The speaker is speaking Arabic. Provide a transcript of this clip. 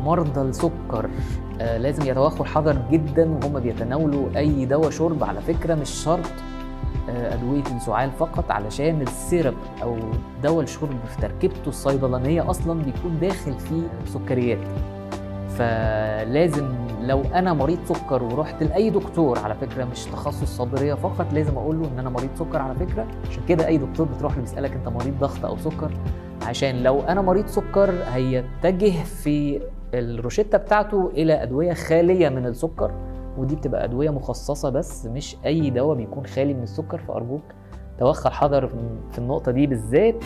مرضى السكر لازم يتوخوا الحذر جدا وهم بيتناولوا اي دواء شرب. على فكره مش شرط ادويه السعال فقط، علشان السيرب او دواء الشرب في تركيبته الصيدلانيه اصلا بيكون داخل فيه سكريات. فلازم لو انا مريض سكر ورحت لاي دكتور، على فكره مش تخصص صدريه فقط، لازم اقول له ان انا مريض سكر على فكره. عشان كده اي دكتور بتروح له بيسالك انت مريض ضغط او سكر، عشان لو انا مريض سكر هيتجه في الروشته بتاعته الى ادويه خاليه من السكر، ودي بتبقى ادويه مخصصه بس، مش اي دواء بيكون خالي من السكر. فارجوك توخى الحذر في النقطه دي بالذات.